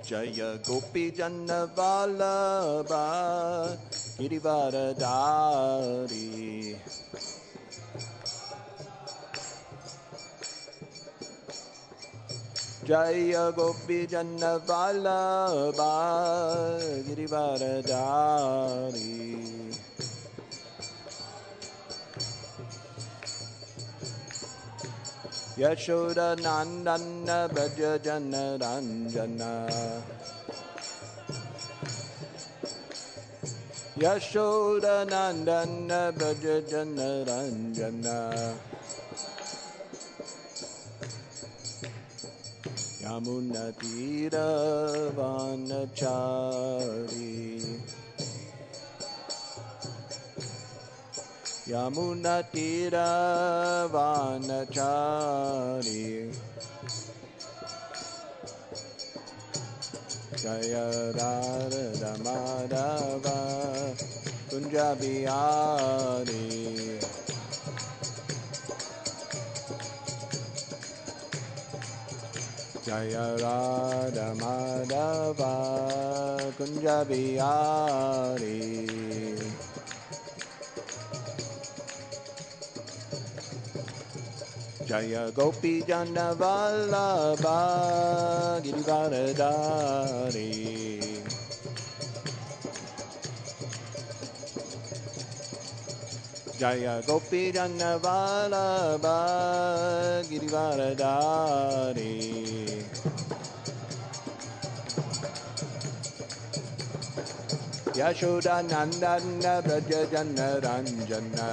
Jaya Gopi Janna Vallabha Girivaradari. Jaya Gopi Janna Vallabha Girivaradari. Yashoda Nandana Braja Jana Ranjana. Yashoda Nandana Braja Jana Ranjana. Yamuna Tira Vanachari. Yamuna Tira Vanachari. Jaya Radha Madhava Kunja Bihari. Jaya Radha Madhava Kunja Bihari. Jaya Gopi Jana Vallabha Girivaradari. Jaya Gopi Jana Vallabha Girivaradari. Yashoda Nandana Braja Jana Ranjana.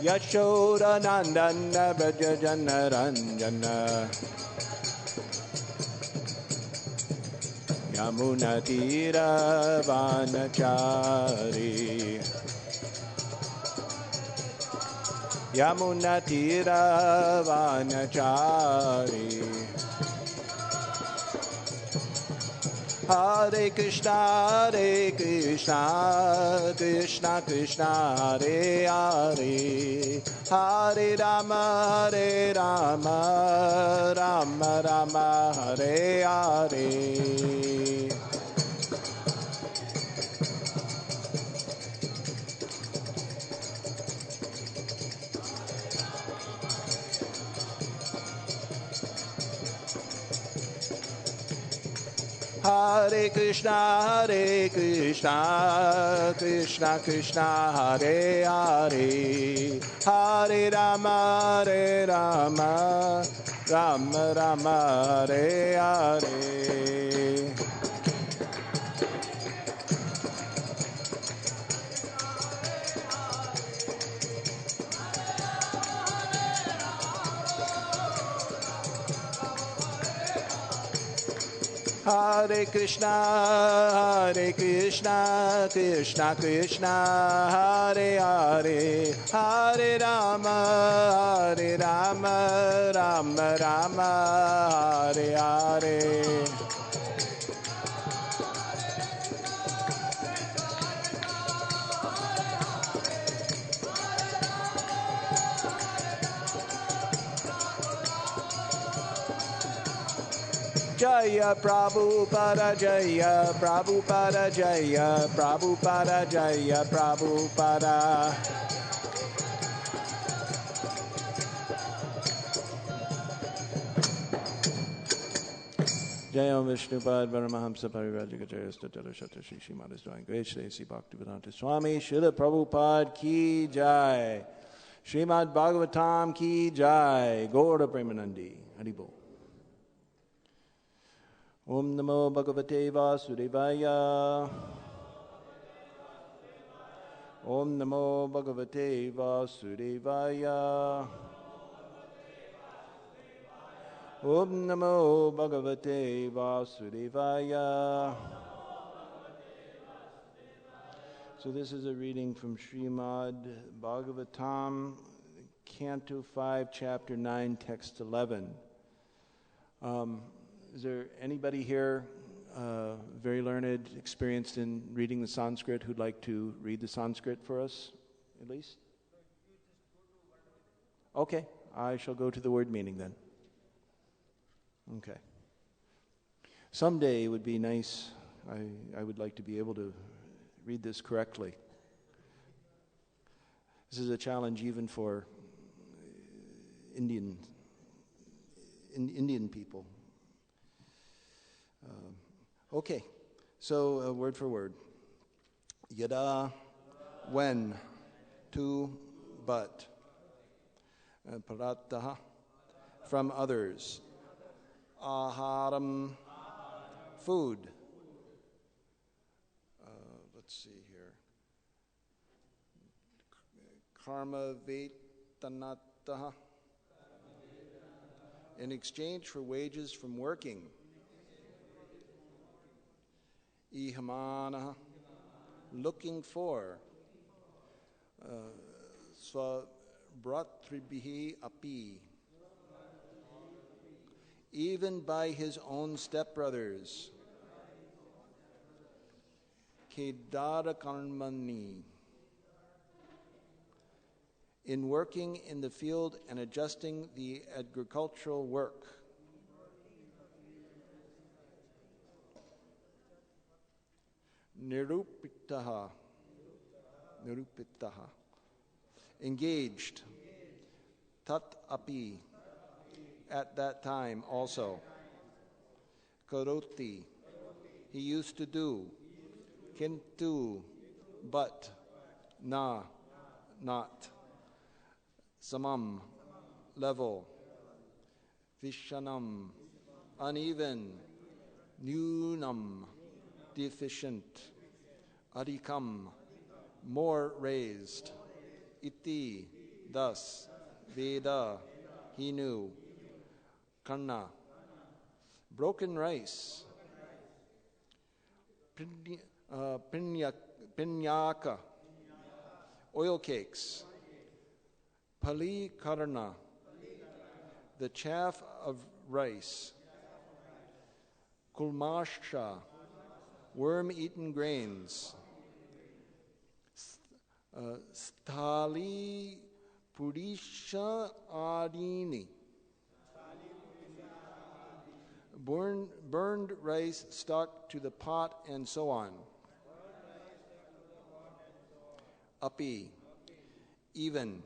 Yashoda Nandana Braja Jana Ranjana. Yamuna Tira Vanachari. Yamuna Tira Vanachari. Hare Krishna, Hare Krishna, Krishna Krishna, Hare Hare, Hare Rama, Hare Rama, Rama Rama, Hare Hare. Hare Krishna, Hare Krishna, Krishna Krishna, Hare Hare, Hare Rama, Hare Rama, Rama Rama, Hare Hare. Hare Krishna, Hare Krishna, Krishna Krishna, Hare Hare, Hare Rama, Hare Rama, Rama Rama, Hare Hare. Jaya Prabhupada Jaya Prabhupada Jaya Prabhupada Jaya Prabhupada. Jaya Vishnupad Paramahamsa Parivajikacharya Statara Shatra Shri Śrīmad-Bhāgavatam Greshre Sri Bhaktivedanta Swami Srila Prabhupada Ki Jai Śrīmad-Bhāgavatam Ki Jai Gaura Premanandi Haribol. Om Namo Bhagavate Vasudevaya. Om Namo Bhagavate Vasudevaya. Om Namo Bhagavate Vasudevaya. So this is a reading from Śrīmad-Bhāgavatam, Canto 5, Chapter 9, Text 11. Is there anybody here very learned, experienced in reading the Sanskrit who'd like to read the Sanskrit for us, at least? Okay, I shall go to the word meaning then. Okay. Someday it would be nice, I would like to be able to read this correctly. This is a challenge even for Indian people. Okay, so word for word. Yadā, when, to, but. Parata, from others. Āhāraṁ, food. Let's see here. Karma-vetanata, in exchange for wages from working. Īhamānaḥ, looking for. Sva-bhrātṛbhiḥ api, even by his own stepbrothers. Kedāra-karmaṇi, in working in the field and adjusting the agricultural work. Nirūpitas, engaged. Tat api, at that time also. Karoti, he used to do. Kintu, but. Not. Samaṁ, level. viṣamaṁ, uneven. Nyūnam, deficient. Adhikam, more raised. Iti, thus. Veda, he knew. Karna, broken rice. Piñaka, oil cakes. Phalī-karaṇa, the chaff of rice. Kulmasha, worm-eaten grains. Sthālī-purīṣa-ādīni, burned rice stuck to the pot, and so on. Api, even.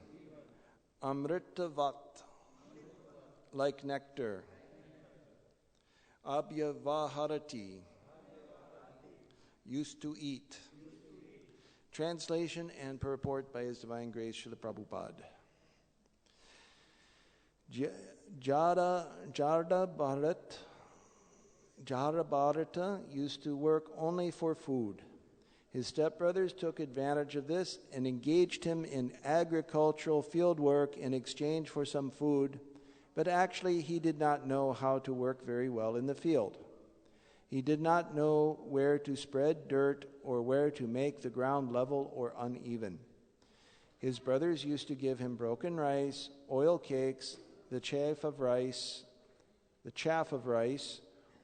Amṛta-vat, like nectar. Abhyavaharati, used to eat. Translation and purport by His Divine Grace Srila Prabhupada. Yada used to work only for food. His stepbrothers took advantage of this and engaged him in agricultural field work in exchange for some food, but actually he did not know how to work very well in the field. He did not know where to spread dirt or where to make the ground level or uneven. His brothers used to give him broken rice, oil cakes, the chaff of rice,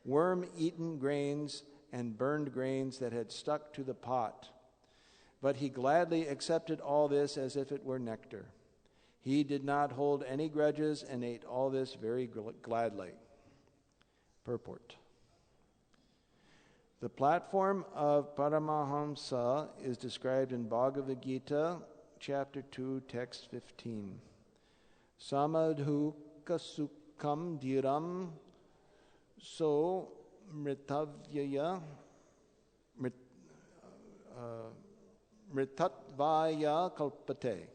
worm-eaten grains, and burned grains that had stuck to the pot. But he gladly accepted all this as if it were nectar. He did not hold any grudges and ate all this very gladly. Purport. The platform of Paramahamsa is described in Bhagavad Gita, chapter 2, text 15. Samadhuka sukham dhiram so amṛtavyaya amṛtatvaya kalpate.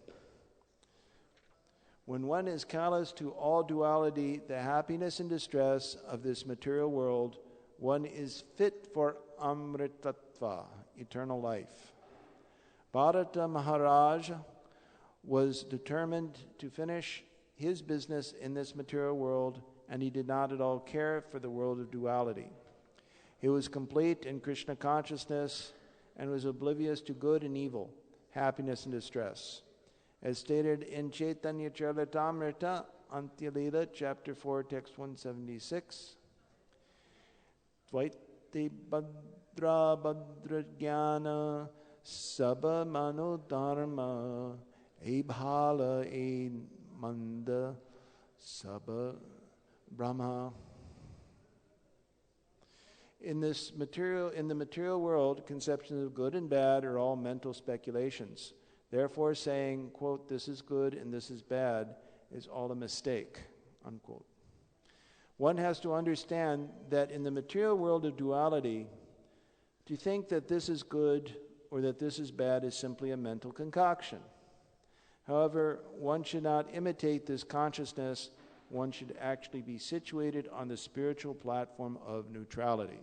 When one is callous to all duality, the happiness and distress of this material world, one is fit for amṛtavad, eternal life. Parata Maharaj was determined to finish his business in this material world, and he did not at all care for the world of duality. He was complete in Krishna consciousness and was oblivious to good and evil, happiness and distress. As stated in Chaitanya Charitamrita, Antya-lila, chapter 4, text 176, Tvaite badra badra jnana sabha mano dharma ebhala e manda sabha brahma. In the material world, conceptions of good and bad are all mental speculations. Therefore, saying, quote, this is good and this is bad is all a mistake, unquote. One has to understand that in the material world of duality, to think that this is good or that this is bad is simply a mental concoction. However, one should not imitate this consciousness. One should actually be situated on the spiritual platform of neutrality.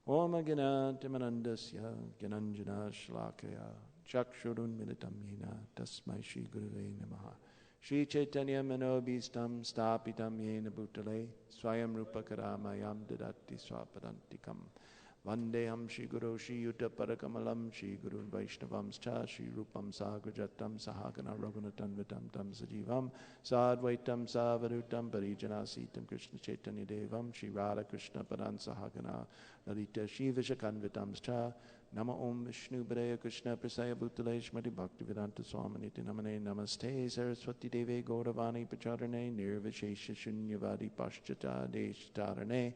Om Agyanatimanandasya Gyananjana Shlakaya Chakshurun Militam Yena Tasmai Shri Gurave Namaha Shri Chaitanya Manobhistam Stapitam Yena Bhutale Swayam Rupa Karamayam Dadati Swapadantikam Vandeham Shri Guru Shri Yuta Parakamalam Shri Guru Vaishnavamscha Shri Rupam Sagrajatam Sahagana Raghunatam Vitam Tam Sajivam Sadvaitam Savarutam Parijanasitam Krishna Chaitanya Devam Shri Radha Krishna Padan Sahagana Lalita Shri Vishakanvitamscha Nama Om Vishnu Padaya Krishna Prasaya Bhutale Shmati Bhaktivedanta Swaminiti Namane Namaste Saraswati Deve Gauravani Pacharane Nirvishesha Shunyavadi Paschata Deshtarane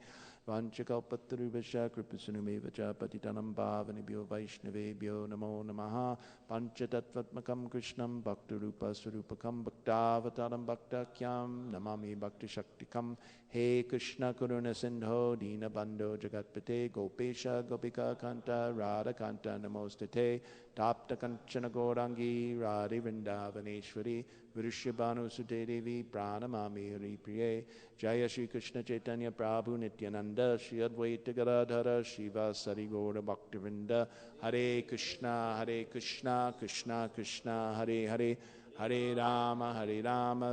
Vanchakalpatarubhasya Kripasanumevacha Patitanam Bhavanibhyo Vaishnavebhyo Namo Namaha Panchatattvatmakam Krishnam Bhaktarupa Swarupakam Bhaktavataram Bhaktakyam Namami Bhakti Shaktikam He Krishna Karuna Sindho Dina Bandho Jagatpate Gopesha Gopika Kanta Radha Kanta Namostate Tapta Kanchana Gaurangi Radhi Vrindavaneshwari Virushyabhanu Sute Devi Pranamami Hari Priye Jaya Shri Krishna Chaitanya Prabhu Nityananda Shri Advaita Gadadhara Shiva Sari Gaura Bhaktivinoda Hare Krishna Krishna Krishna Hare Hare Hare Rama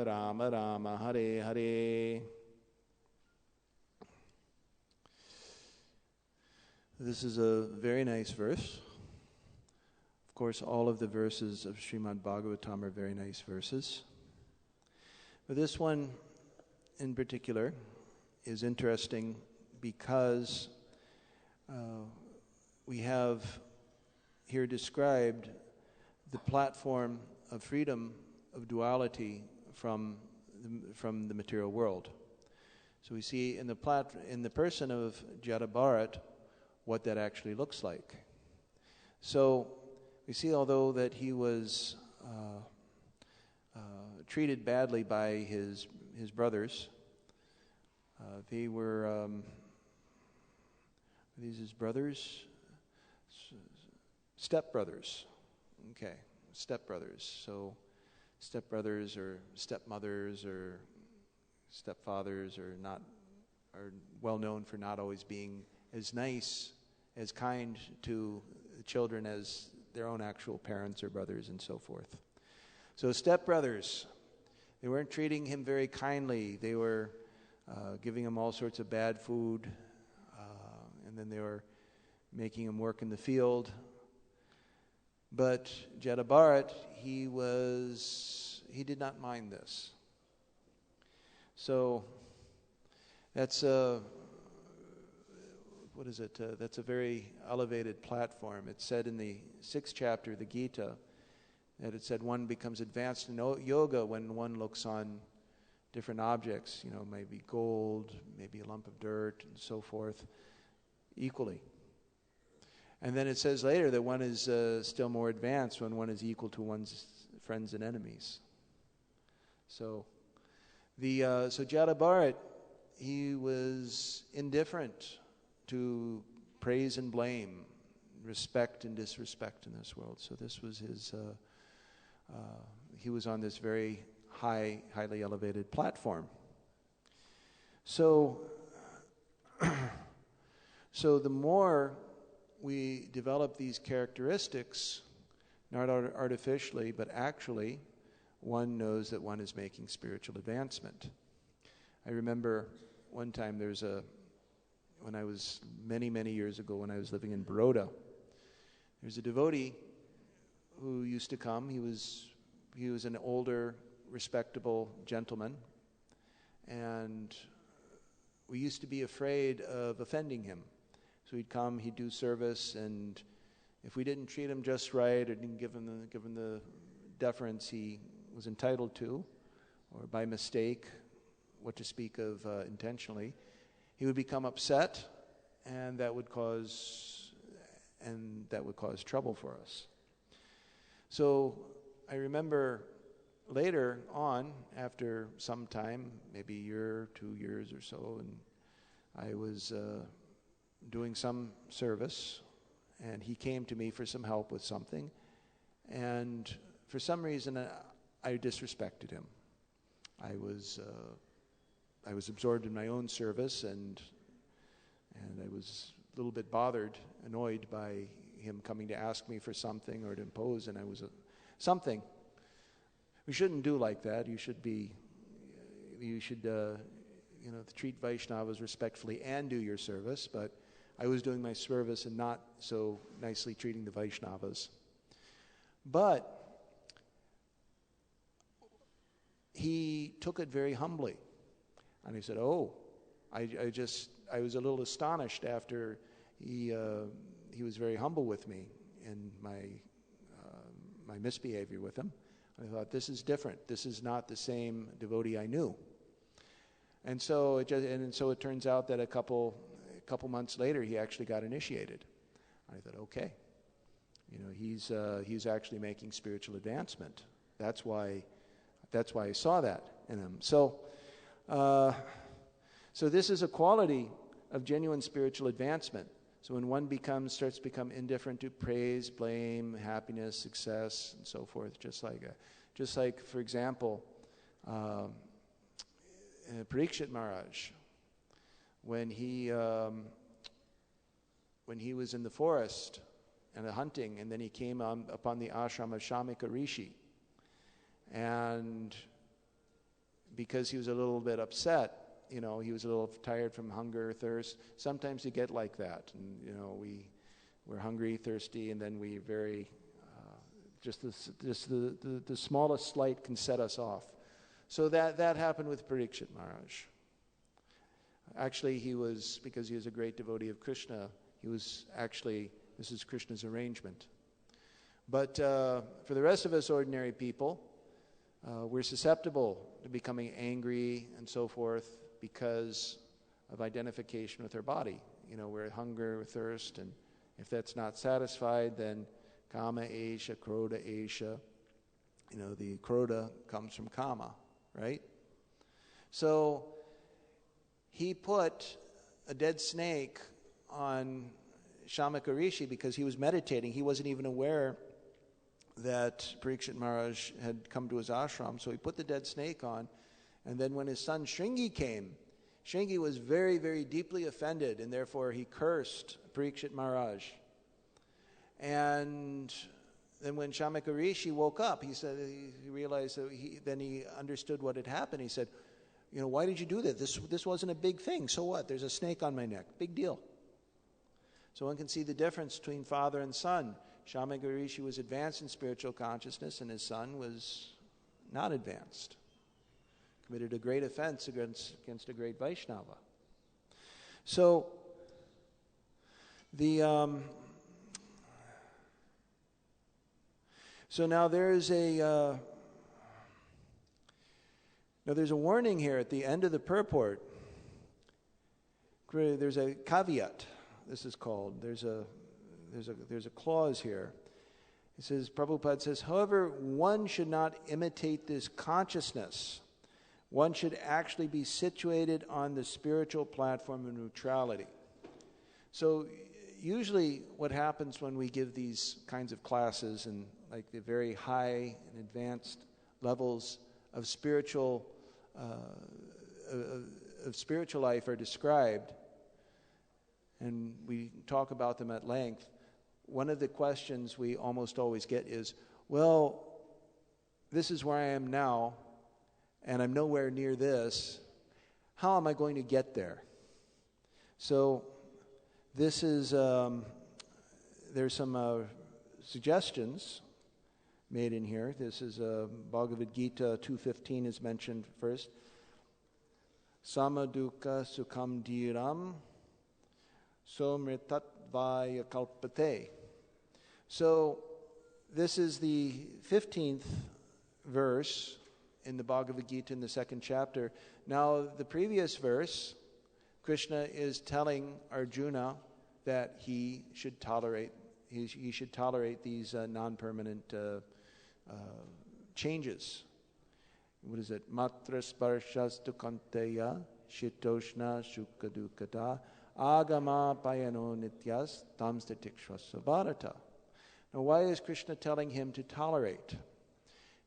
Rama Rama Hare Hare. This is a very nice verse. Of course, all of the verses of Śrīmad-Bhāgavatam are very nice verses. But this one in particular is interesting because we have here described the platform of freedom of duality from the material world. So we see in the person of Yada what that actually looks like. So we see, although that he was treated badly by his brothers, they were these his brothers, stepbrothers. Okay, stepbrothers. So stepbrothers or stepmothers or stepfathers are well known for not always being as nice, as kind to the children as their own actual parents or brothers and so forth. So stepbrothers, they weren't treating him very kindly. They were giving him all sorts of bad food, and then they were making him work in the field. But Yada, he did not mind this. So that's that's a very elevated platform. It said in the 6th chapter of the Gita that it said one becomes advanced in yoga when one looks on different objects, maybe gold, maybe a lump of dirt, and so forth, equally. And then it says later that one is still more advanced when one is equal to one's friends and enemies. So Yada, he was indifferent to praise and blame, respect and disrespect in this world. So this was his, he was on this very highly elevated platform. So the more we develop these characteristics, not artificially, but actually, one knows that one is making spiritual advancement. I remember one time when I was many years ago, when I was living in Baroda, there's a devotee who used to come. He was an older, respectable gentleman, and we used to be afraid of offending him. So he'd come, he'd do service, and if we didn't treat him just right or didn't give him the deference he was entitled to, or by mistake, what to speak of intentionally, he would become upset, and that would cause trouble for us. So I remember later on, after some time, maybe a year, 2 years or so, and I was doing some service, and he came to me for some help with something, and for some reason I disrespected him. I was absorbed in my own service, and I was a little bit bothered, annoyed by him coming to ask me for something or to impose, and I was something. We shouldn't do like that. You should treat Vaishnavas respectfully and do your service, but I was doing my service and not so nicely treating the Vaishnavas. But he took it very humbly. And he said, I was a little astonished after he was very humble with me in my misbehavior with him. I thought, this is different. This is not the same devotee I knew. And so it turns out that a couple months later, he actually got initiated. I thought, okay, he's actually making spiritual advancement. That's why I saw that in him. So this is a quality of genuine spiritual advancement. So when one starts to become indifferent to praise, blame, happiness, success, and so forth, just like for example, Parikshit Maharaj, when he was in the forest and hunting, and then he came upon the ashram of Shamika Rishi, and because he was a little bit upset, he was a little tired from hunger, thirst. Sometimes you get like that, and we're hungry, thirsty, and then we just the smallest slight can set us off. So that happened with Parikshit Maharaj. Actually, because he was a great devotee of Krishna, this is Krishna's arrangement. But for the rest of us ordinary people, we're susceptible to becoming angry and so forth because of identification with our body. We're at hunger, thirst, and if that's not satisfied, then kama esha, kroda esha. The kroda comes from kama, right? So he put a dead snake on Shamika Rishi because he was meditating. He wasn't even aware that Parikshit Maharaj had come to his ashram, so he put the dead snake on. And then when his son Shringi came, Shringi was very, very deeply offended, and therefore he cursed Parikshit Maharaj. And then when Shamika Rishi woke up, he realized that then he understood what had happened. He said, why did you do that? This wasn't a big thing. So what? There's a snake on my neck. Big deal. So one can see the difference between father and son. Shamika Rishi was advanced in spiritual consciousness, and his son was not advanced. Committed a great offense against a great Vaishnava. So now there's a warning here at the end of the purport. There's a caveat. This is called. There's a clause here. It says, Prabhupada says, however, one should not imitate this consciousness. One should actually be situated on the spiritual platform of neutrality. So usually what happens when we give these kinds of classes and like the very high and advanced levels of spiritual life are described, and we talk about them at length, one of the questions we almost always get is, well, this is where I am now, and I'm nowhere near this. How am I going to get there? So this is, there's some suggestions made in here. This is Bhagavad Gita 2:15 is mentioned first. Samadukha sukham dhiram somritat kalpate. So this is the 15th verse in the Bhagavad Gita in the second chapter. Now the previous verse, Krishna is telling Arjuna that he should tolerate these non-permanent changes. What is it? Matra sparshas tukanteya shitoshna shukadukata agama payano nityas tamstatikshva sva-bhrātṛbhiḥ. Now, why is Krishna telling him to tolerate?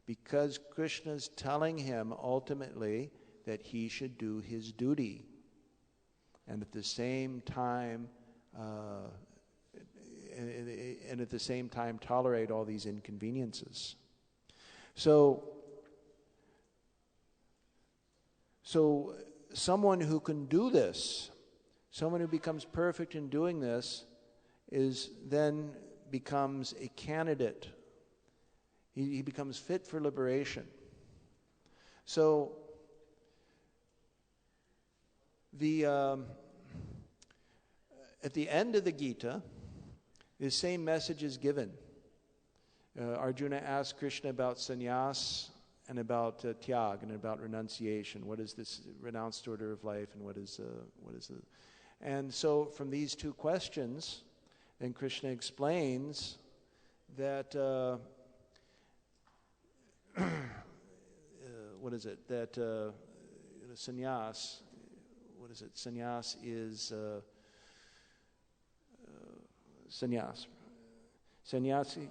Because Krishna is telling him ultimately that he should do his duty, and at the same time, tolerate all these inconveniences. So someone who can do this, someone who becomes perfect in doing this, becomes a candidate. He becomes fit for liberation. So at the end of the Gita, the same message is given. Arjuna asks Krishna about sannyas and about tyag and about renunciation. What is this renounced order of life, and what is the? And so from these two questions, then Krishna explains that what is it? That sannyas. What is it? Sannyas is sannyas. Sannyasi.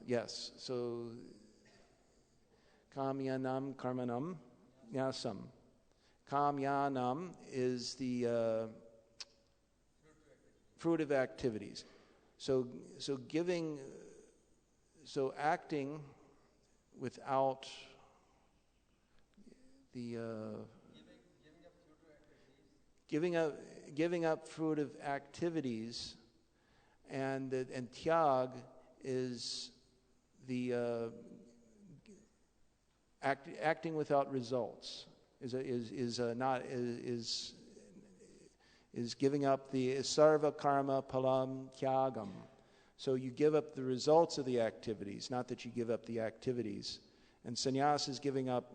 Yes. So kamyanam karmanam nyasam. Kamyanam is the fruit of activities. So acting without the giving up fruit of activities, and tyag is the acting without results. Is giving up the sarva karma palam tyagam. So you give up the results of the activities, not that you give up the activities. And sannyas is giving up,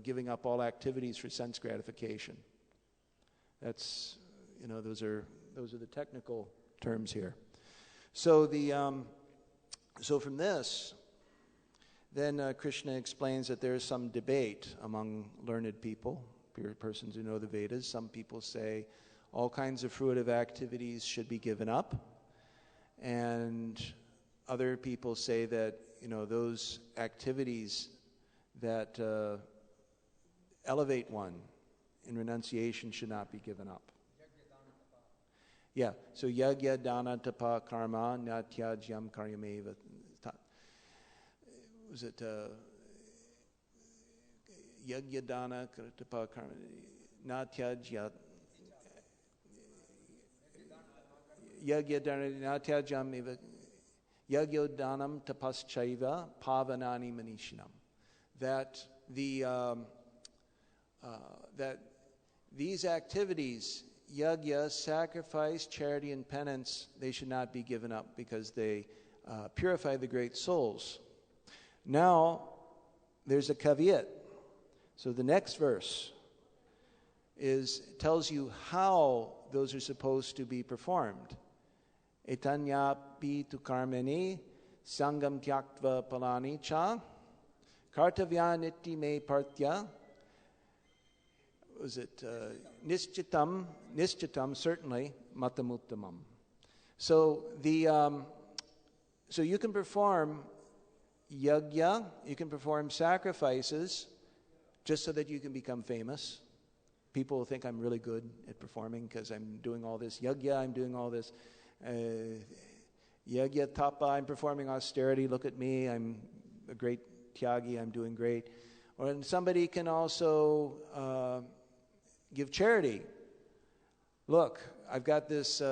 giving up all activities for sense gratification. That's, those are the technical terms here. So so from this, then Krishna explains that there is some debate among learned people, persons who know the Vedas. Some people say all kinds of fruitive activities should be given up, and other people say that those activities that elevate one in renunciation should not be given up. Yeah, so yagya dana tapa karma natyajyam karyameva. Was it yagya dana tapa karma natyajya yagya dana natyajyam eva yagyo danam tapaschaiva pavanani manishinam. That that these activities, yagya, sacrifice, charity, and penance, they should not be given up because they purify the great souls. Now, there's a caveat. So the next verse tells you how those are supposed to be performed. Etanya pitu karmani sangam tyaktva palani cha kartavyaniti me partya. Was it nischitam, certainly, matamuttamam. So so you can perform yagya, you can perform sacrifices just so that you can become famous. People will think I'm really good at performing because I'm doing all this yagya, I'm doing all this yagya tapa, I'm performing austerity, look at me, I'm a great tyagi, I'm doing great. Or somebody can also give charity. Look, I've got this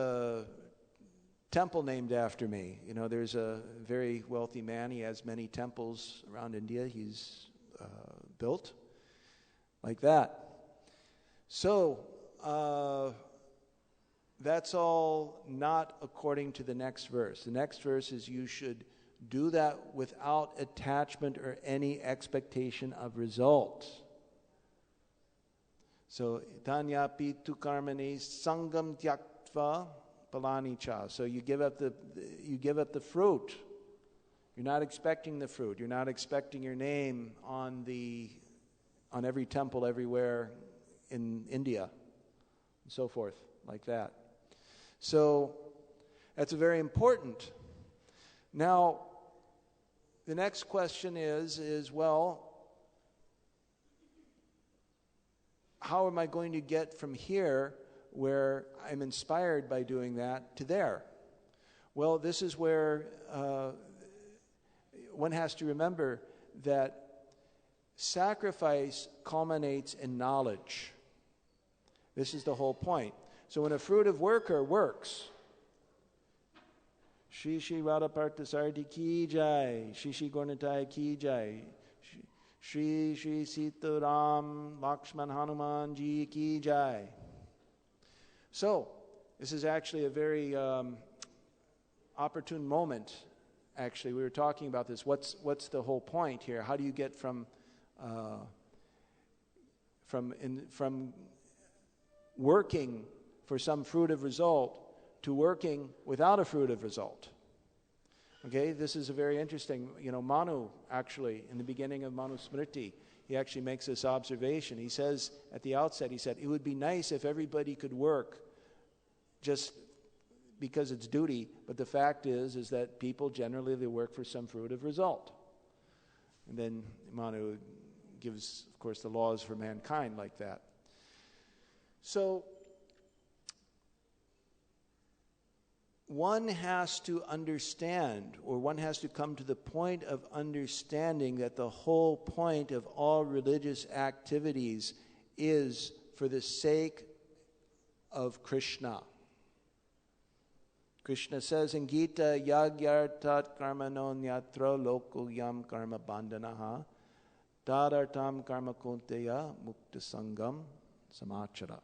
temple named after me. There's a very wealthy man. He has many temples around India. He's built like that. So that's all not according to the next verse. The next verse is you should Do that without attachment or any expectation of result. So, tanyapi tu karmani sangam tyaktva palani cha. So you give up the fruit. You're not expecting the fruit. You're not expecting your name on every temple everywhere in India, and so forth, like that. So that's very important. Now, the next question is well, how am I going to get from here, where I'm inspired by doing that, to there? Well, this is where one has to remember that sacrifice culminates in knowledge. This is the whole point. So when a fruitive worker works, Shri Radha Parthasarthi ki jai, Shri Gornatai ki jai, Shri Sita Ram Lakshman Hanuman ji ki jai. So, this is actually a very opportune moment. Actually, we were talking about this. What's the whole point here? How do you get from working for some fruitive result to working without a fruitive result? Okay, this is a very interesting, Manu actually, in the beginning of Manu Smriti, he actually makes this observation. He says, at the outset, he said, it would be nice if everybody could work just because it's duty, but the fact is that people generally, they work for some fruitive result. And then Manu gives, of course, the laws for mankind like that. So, one has to understand, or one has to come to the point of understanding that the whole point of all religious activities is for the sake of Krishna. Krishna says in Gita, yagyartat karmano nyatra loko yam karma bandhanaha tadartam karma kunteya mukta sangam samachara.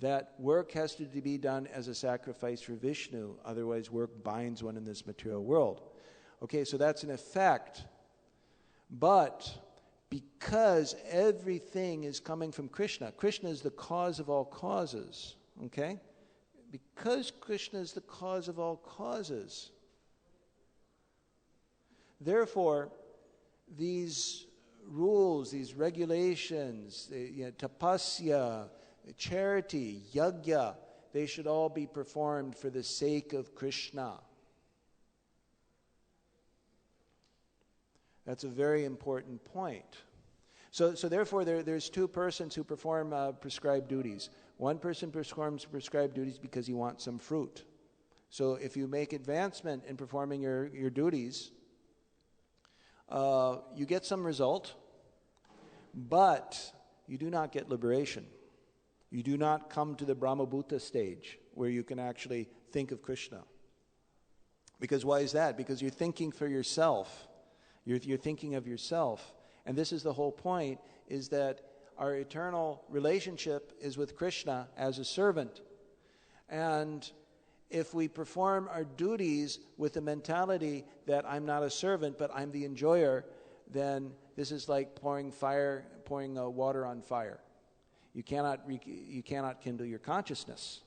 That work has to be done as a sacrifice for Vishnu, otherwise work binds one in this material world. Okay, so that's an effect. But because everything is coming from Krishna, Krishna is the cause of all causes, okay? Because Krishna is the cause of all causes, therefore, these rules, these regulations, tapasya, charity, yajna, they should all be performed for the sake of Krishna. That's a very important point. So therefore, there's two persons who perform prescribed duties. One person performs prescribed duties because he wants some fruit. So if you make advancement in performing your duties, you get some result, but you do not get liberation. You do not come to the Brahmabhuta stage where you can actually think of Krishna. Because why is that? Because you're thinking for yourself. You're thinking of yourself. And this is the whole point, is that our eternal relationship is with Krishna as a servant. And if we perform our duties with the mentality that I'm not a servant, but I'm the enjoyer, then this is like pouring water on fire. You cannot kindle your consciousness.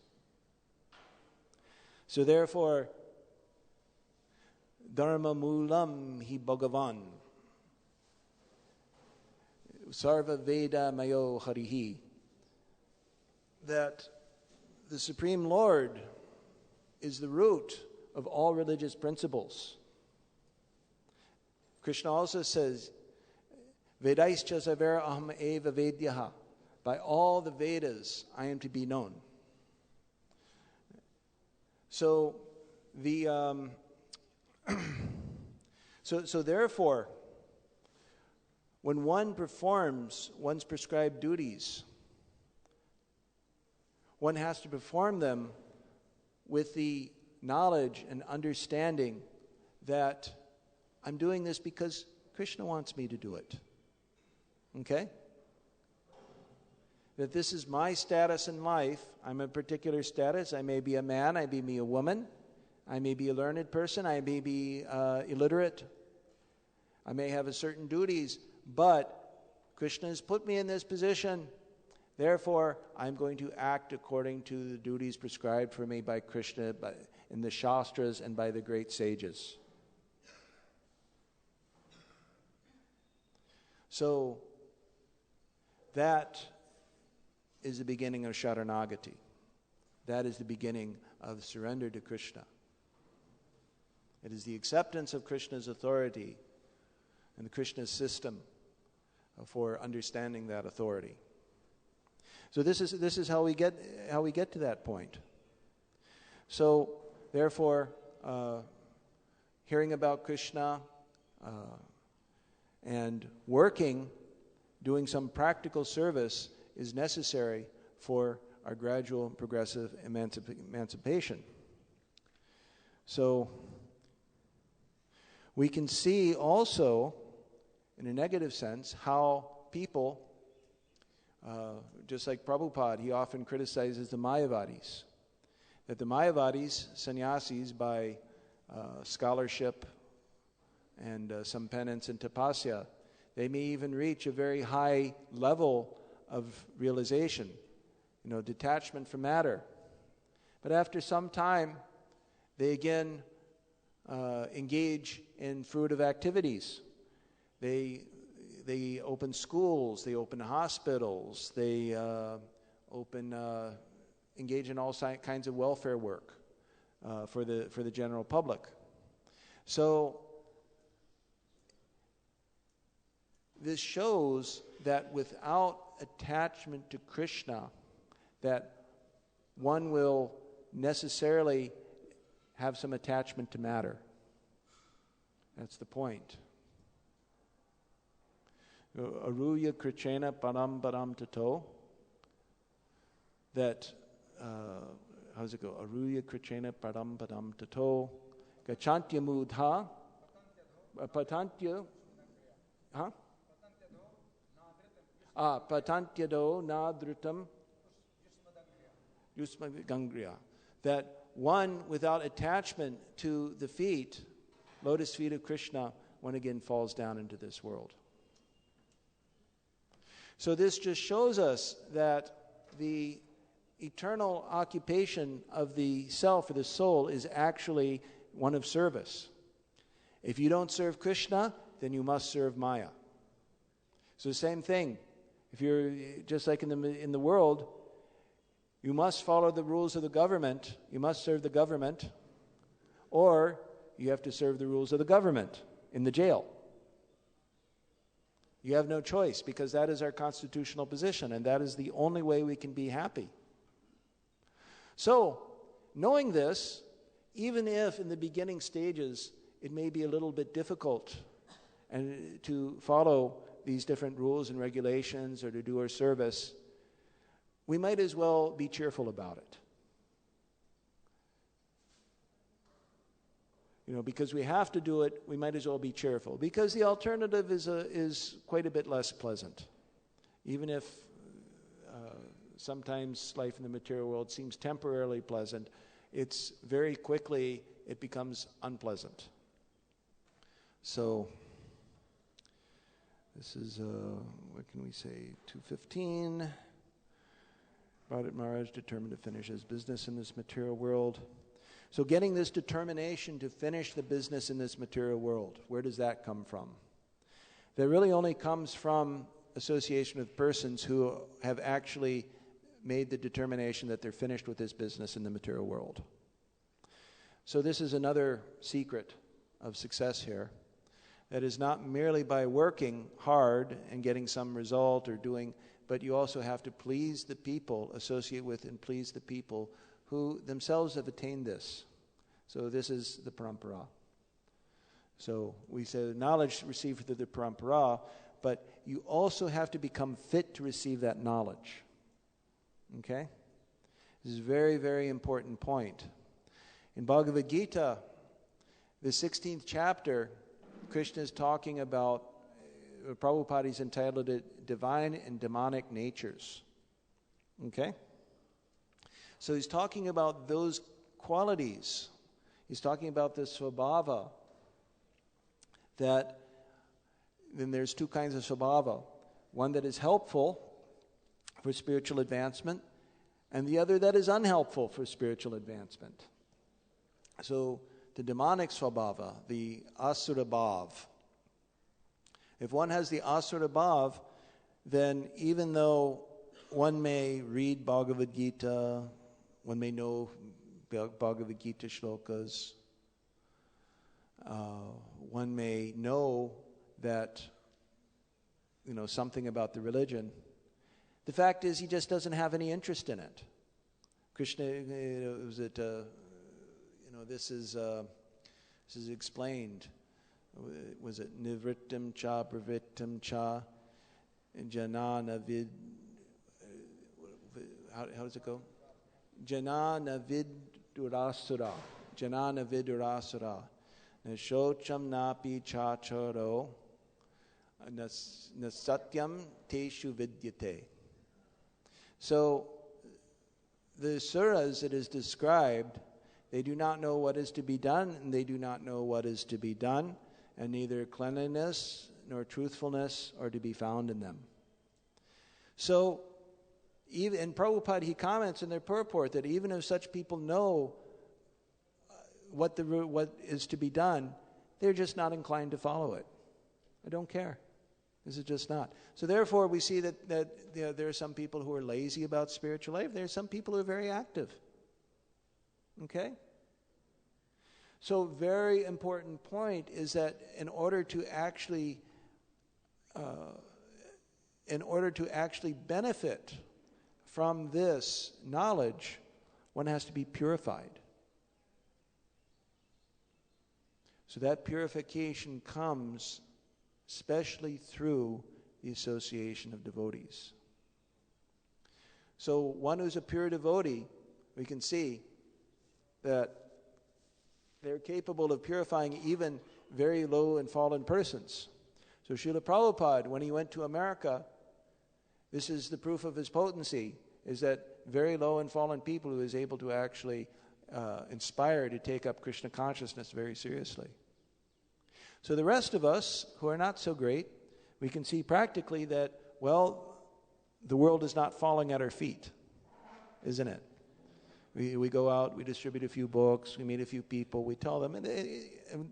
So therefore, dharma mulam hi bhagavan sarva veda mayo harihi, that the Supreme Lord is the root of all religious principles. Krishna also says, Vedaischa savera aham eva vedyaha. By all the Vedas, I am to be known. So so therefore, when one performs one's prescribed duties, one has to perform them with the knowledge and understanding that I'm doing this because Krishna wants me to do it. Okay? That this is my status in life. I'm a particular status. I may be a man, I may be a woman, I may be a learned person, I may be illiterate, I may have a certain duties, but Krishna has put me in this position. Therefore, I'm going to act according to the duties prescribed for me by Krishna in the Shastras and by the great sages. So, that is the beginning of Sharanagati. That is the beginning of surrender to Krishna. It is the acceptance of Krishna's authority and Krishna's system for understanding that authority. So this is how we get to that point. So therefore, hearing about Krishna and working, doing some practical service is necessary for our gradual and progressive emancipation. So we can see also, in a negative sense, how people, just like Prabhupada, he often criticizes the Mayavadis. That the Mayavadis, sannyasis, by scholarship and some penance and tapasya, they may even reach a very high level of realization, detachment from matter. But after some time, they again engage in fruitive activities. They open schools, they open hospitals, they engage in all kinds of welfare work for the general public. So this shows that without attachment to Krishna, that one will necessarily have some attachment to matter. That's the point. Aruya krichena param param tato. That, how does it go? Aruya krichena param param tato. Gachantya mudha. Patantya. Huh? Patantyado nadrutam yusmagangriya. That one without attachment to the feet, lotus feet of Krishna, one again falls down into this world. So this just shows us that the eternal occupation of the self or the soul is actually one of service. If you don't serve Krishna, then you must serve Maya. So the same thing. If you're just like in the world, you must follow the rules of the government, you must serve the government, or you have to serve the rules of the government in the jail. You have no choice, because that is our constitutional position, and that is the only way we can be happy. So, knowing this, even if in the beginning stages it may be a little bit difficult and to follow these different rules and regulations or to do our service, we might as well be cheerful about it. Because we have to do it, we might as well be cheerful. Because the alternative is quite a bit less pleasant. Even if sometimes life in the material world seems temporarily pleasant, it's very quickly, it becomes unpleasant. So, this is, what can we say, 2:15. Bharat Maharaj determined to finish his business in this material world. So getting this determination to finish the business in this material world, where does that come from? That really only comes from association with persons who have actually made the determination that they're finished with this business in the material world. So this is another secret of success here. That is not merely by working hard and getting some result or doing, but you also have to please the people, associate with and please the people who themselves have attained this. So this is the parampara. So we say knowledge received through the parampara, but you also have to become fit to receive that knowledge. Okay? This is a very, very important point. In Bhagavad Gita, the 16th chapter, Krishna is talking about, Prabhupada is entitled it, Divine and Demonic Natures. Okay? So he's talking about those qualities, He's talking about this svabhava, that then there's two kinds of svabhava. One that is helpful for spiritual advancement, and the other that is unhelpful for spiritual advancement. So the demonic svabhava, the asura bhav. If one has the asura bhav, then even though one may read Bhagavad Gita, one may know Bhagavad Gita shlokas, one may know that, something about the religion. The fact is, he just doesn't have any interest in it. Krishna, this is explained. Was it nivrittam cha pravrittam cha janana vid? How does it go? Janana vidurasura. Janana vidurasura. Nashocham napi chacharo. Nasatyam teshu vidyate. So, the suras, it is described, they do not know what is to be done, and they do not know what is to be done, and neither cleanliness nor truthfulness are to be found in them. So, even in Prabhupada, he comments in their purport that even if such people know what is to be done, they're just not inclined to follow it. I don't care. This is just not. So therefore, we see that there are some people who are lazy about spiritual life. There are some people who are very active. Okay? So very important point is that in order to actually benefit from this knowledge, one has to be purified. So that purification comes especially through the association of devotees. So one who's a pure devotee, we can see that they're capable of purifying even very low and fallen persons. So Srila Prabhupada, when he went to America, this is the proof of his potency, is that very low and fallen people who is able to actually inspire to take up Krishna consciousness very seriously. So the rest of us who are not so great, we can see practically that, well, the world is not falling at our feet, isn't it? We go out, we distribute a few books, we meet a few people, we tell them, and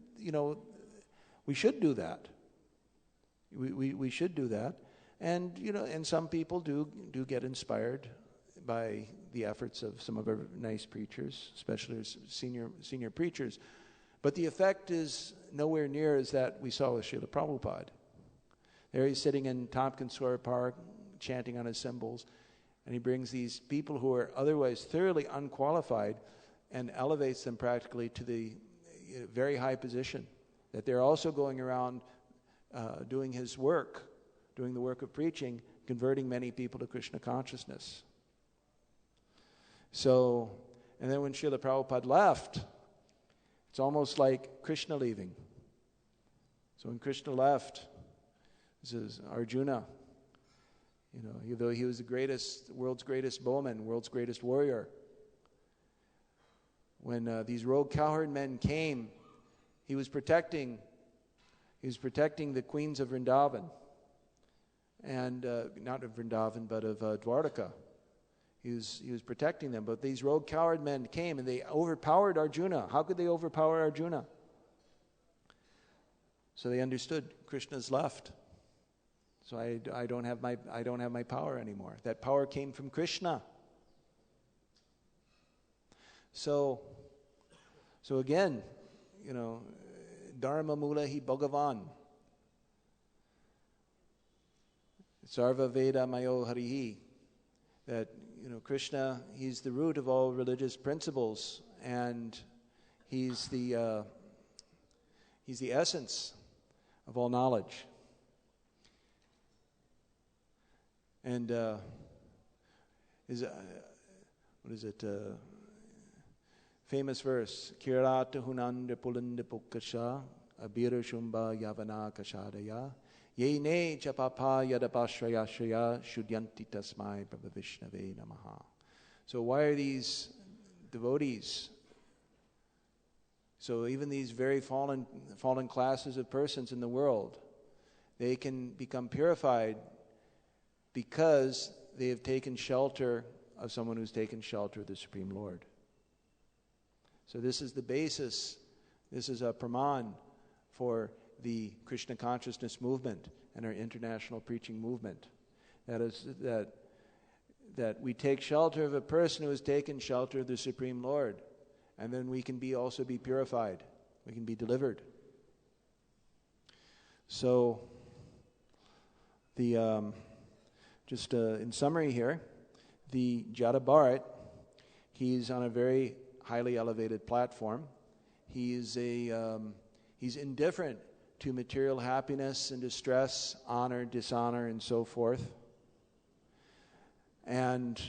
we should do that. We should do that. And, and some people do get inspired by the efforts of some of our nice preachers, especially senior preachers. But the effect is nowhere near as that we saw with Srila Prabhupada. There he's sitting in Tompkins Square Park, chanting on his cymbals, and he brings these people who are otherwise thoroughly unqualified and elevates them practically to the very high position, that they're also going around doing his work, doing the work of preaching, converting many people to Krishna consciousness. So, and then when Srila Prabhupada left, it's almost like Krishna leaving. So when Krishna left, this is Arjuna. Though he was the world's greatest bowman, world's greatest warrior. When these rogue cowherd men came, he was protecting the queens of Vrindavan, and not of Vrindavan, but of Dwarka. He was protecting them, but these rogue coward men came and they overpowered Arjuna. How could they overpower Arjuna? So they understood Krishna's left. So I don't have my power anymore. That power came from Krishna. So again, Dharma mula hi Bhagavan. Sarva veda mayo harihi. That Krishna, he's the root of all religious principles, and he's the essence of all knowledge. And what is it? Famous verse: Kirata hunanda pulanda pukasha abira shumba yavana kashadaya yene chapapa yadapashraya shraya shudyanti tasmai prabhavishnave namaha. So why are these devotees So even these very fallen classes of persons in the world, they can become purified because they have taken shelter of someone who's taken shelter of the Supreme Lord. So this is the basis, this is a praman for the Krishna consciousness movement and our international preaching movement. That is that we take shelter of a person who has taken shelter of the Supreme Lord, and then we can also be purified. We can be delivered. So, in summary here, the Yada Bharat, he's on a very highly elevated platform. He's indifferent to material happiness and distress, honor, dishonor, and so forth. And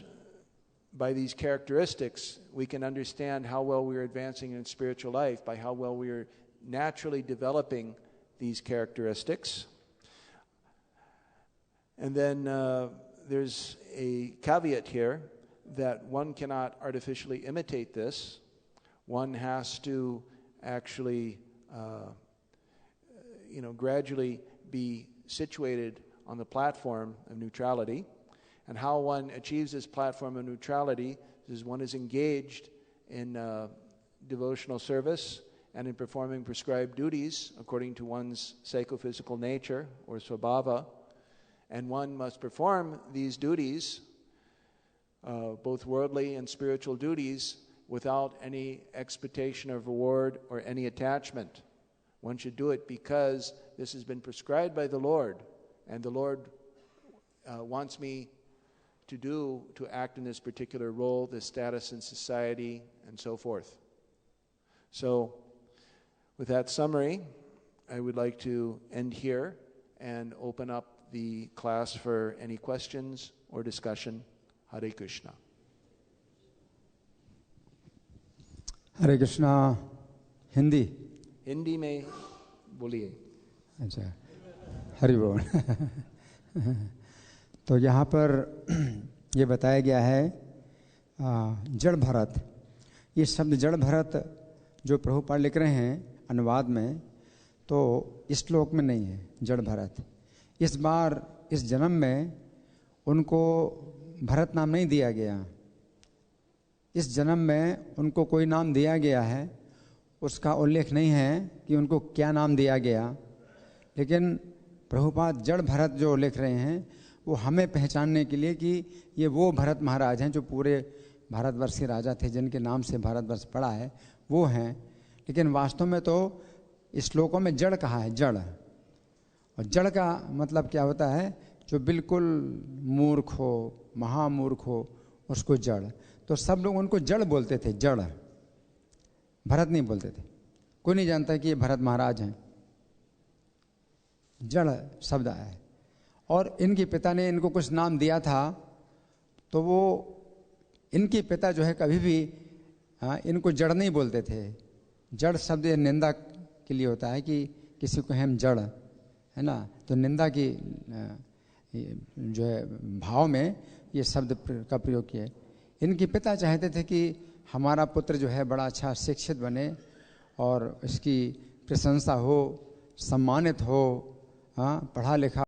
by these characteristics, we can understand how well we are advancing in spiritual life, by how well we are naturally developing these characteristics. And then there's a caveat here that one cannot artificially imitate this. One has to actually, gradually be situated on the platform of neutrality. And how one achieves this platform of neutrality is one is engaged in devotional service and in performing prescribed duties according to one's psychophysical nature or svabhava. And one must perform these duties, both worldly and spiritual duties, without any expectation of reward or any attachment. One should do it because this has been prescribed by the Lord, and the Lord wants me to act in this particular role, this status in society, and so forth. So, with that summary, I would like to end here and open up the class for any questions or discussion. Hare Krishna. हरे कृष्णा. हिंदी में बोलिए. अच्छा, हरि बोल. तो यहाँ पर ये बताया गया है जड़ भरत. ये शब्द जड़ भरत जो प्रभुपाद लिख रहे हैं अनुवाद में, तो इस श्लोक में नहीं है जड़ भरत. इस बार इस जन्म में उनको भरत नाम नहीं दिया गया. इस जन्म में उनको कोई नाम दिया गया है, उसका उल्लेख नहीं है कि उनको क्या नाम दिया गया. लेकिन प्रभुपाद जड़ भरत जो लिख रहे हैं वो हमें पहचानने के लिए कि ये वो भरत महाराज हैं जो पूरे भारतवर्ष के राजा थे, जिनके नाम से भारतवर्ष पड़ा है, वो हैं. लेकिन वास्तव में तो इस श्लोकों में जड़ कहा है, जड़. और जड़ का मतलब क्या होता है? जो बिल्कुल मूर्ख हो, महामूर्ख हो, उसको जड़. तो सब लोग उनको जड़ बोलते थे, जड़. भरत नहीं बोलते थे. कोई नहीं जानता कि ये भरत महाराज हैं. जड़ शब्द है. और इनके पिता ने इनको कुछ नाम दिया था, तो वो इनके पिता जो है कभी भी इनको जड़ नहीं बोलते थे. जड़ शब्द निंदा के लिए होता है कि किसी को हम जड़, है ना. तो निंदा की जो है भाव में ये शब्द का प्रयोग किया. इनके पिता चाहते थे कि हमारा पुत्र जो है बड़ा अच्छा शिक्षित बने और इसकी प्रशंसा हो, सम्मानित हो, पढ़ा लिखा